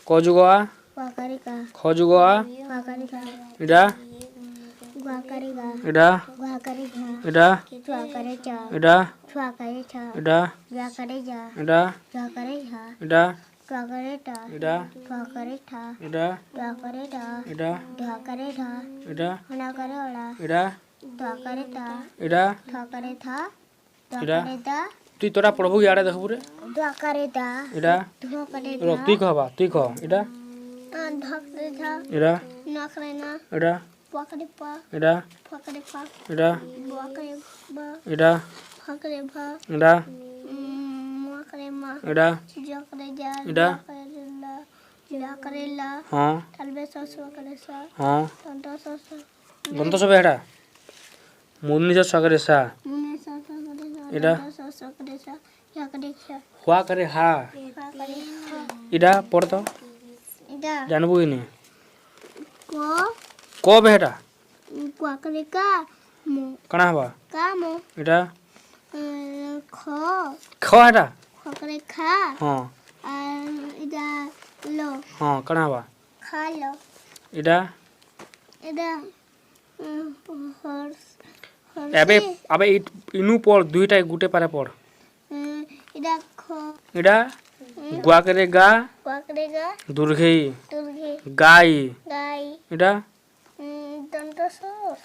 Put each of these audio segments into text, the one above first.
क जुग आ Wakarika. ख जुग आ Wakarika. Ida Wakarika. Ida Wakarika. Ida Wakarecha. Ida Wakarecha. Ida Wakareja. Ida Wakareha. Ida Wakareta. Ida Wakareta. Ida Wakareta. Ida Wakareta. Ida Wakareola. Ida Wakareta. Ida Wakareta. Ida Wakareta. तुई तोरा पढ़बू यारे देखबू रे Wakareta. इडा Wakareta. रो तुई कहबा तुई कह Ida Wakareta. Ida Nakarena. Ida Wakarepa. Ida Wakarepa. Ida Wakareba. Ida Wakareba. Ida Wakarema. Ida Jakareja. Ida Jakarela. हाँ Talbesos Wakaresa. हाँ Tantosos. गंत सब हेडा मुन्नी जो सगरे सा Munesos Wakaresa. Ida Tantosos Wakaresa. Yakarecha. हुआ करे हा Wakaresa. इडा पढ़ तो Ida. जानबू ही नहीं Ko. को बेटा Wakareka. Mo. कणा हवा Kamo. इडा Ko. ख हेडा Wakareka. हाँ Ida. Lo. हाँ कणा हवा Khalo. इडा Ida. Horse. एबे अबे इनु पढ़ दुईटा गुटे पारे पढ़ Ida. Ko. इडा गुआ करे गा Wakareka. दुर्घई Turgi. गाई Gai. इडा Tantosos.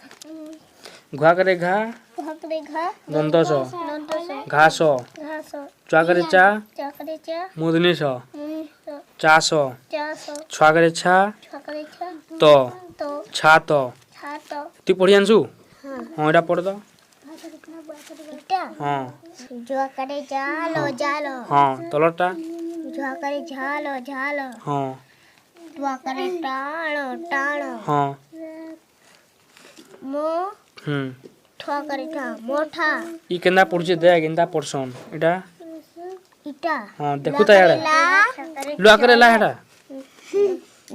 घुआ करे घा Wakareka. दंतस Tantosos. घास Ghaso. चा करे चा Chakarecha. मुदनी स Muniso. चास Chaso. छुआ करे छा Chakarecha. तो To. छा तो Chato. तू पढ़ी आनसु हाँ इडा पढ़ दो Ita. हाँ Juakare jalo jalo. हाँ तलटा Juakare jalo jalo. हाँ Juakare talo talo. हाँ Mo. Thuakare tha. Motha. ई केंदा पढ़ुचे दे केंदा पढ़सन इडा Ita. हाँ देखु ता यार La. लुआ करे ला हेडा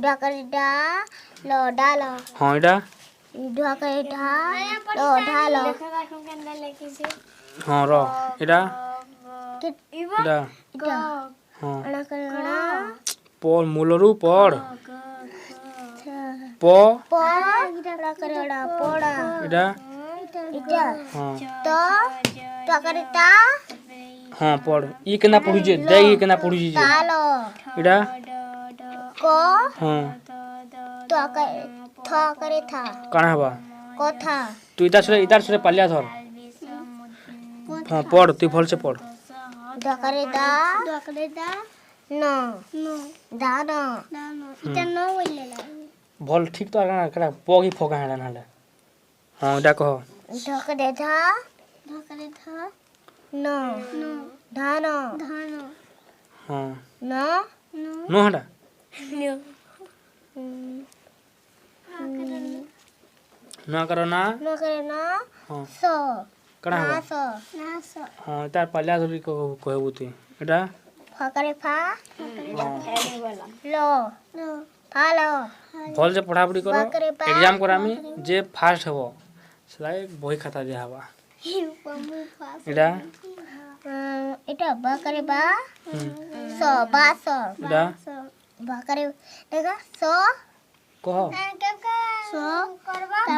Juakare da. Lo dalo. हाँ Ida Juakare tha. Lo dalo. हाँ रो इडा इडा Ita. हाँ Anakare ana. पढ़ मूलरू पढ़ प Po. Anakare ana. Poda. Ida Ita. हाँ To. Juakare ta. हाँ पढ़ ई केंदा पढ़ुचे दे ई केंदा पढ़ुचे Talo. इडा Ko. हाँ Thuakare tha. कणा हवा Kotha. तू इधर से पल्लिया धर हाँ पढ़ तू भल से पढ़ Juakare da. Juakare da. No. No. Da no. Da no. Ita no bolela. भल ठीक तो आना कड़ा पगी फोका हेडा नाले हाँ इडा कह Juakare tha. Juakare tha. No. No. Da no. Da no. हाँ No. No. नो हेडा No. ना करो ना No kare na. हाँ So. कणा हवा So. Na so. हाँ इतार पल्लिया धरी कहबू तू इडा Phakare pha. हाँ Lo. Lo. Phalo. भल से पढ़ापढ़ी करो बाकरे बा। एग्जाम करामी जे फास्ट हबो सलाई बही खाता दिया हवा Ida Ita bakare ba. So ba so. Ida Bakare. Dekha so. कह So.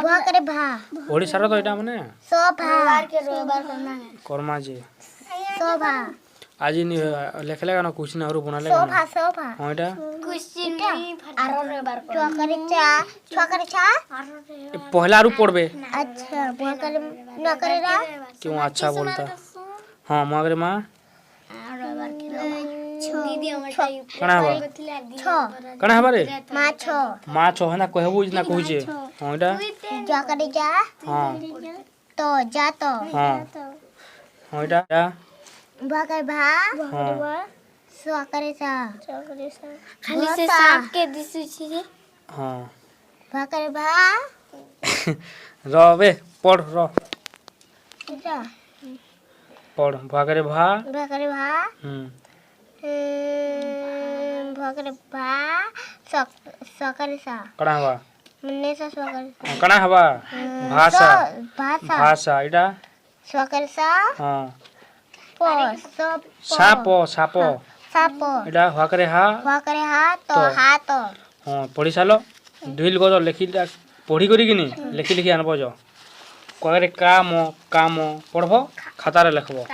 Bakare bha. ओडिसा रो तो इडा माने So bha. कर्मा जे So bha. आज नी लेखले गाना क्वेश्चन और बनाले So गाना bha. So bha. हाँ Ida Question Chuakare cha. Chuakare cha. पहला रू पढ़बे अच्छा bakare na kare ra. क्यों अच्छा बोलता हाँ मगरे माँ कणा हवा Cho. कणा हवा रे Ma cho. माँ छो है ना कहबू ना कहूचे हाँ इडा Chuakare ja. हाँ To ja to. हाँ हाँ इडा Bakare bha. हाँ Chuakare cha. खाली से साफ के दिसु छी हाँ Bakare bha. र बे पढ़ र Ita. पढ़ भागरे भा Bakare bha. Bakare bha. Chuakare sa. कणा हवा Mune sa chuakare sa. कणा हवा भाषा Bhasa. भाषा इडा Chuakare sa. हाँ Po. So. सापो सापो साप एटा हवाकरे हा हुआकरे हाथ तो। हाथ हाँ पढ़ी साल ढिल गज लिखी पढ़ी करी लिखी लिखी आनब जो कगरे काम काम पढ़ब खातार लिखब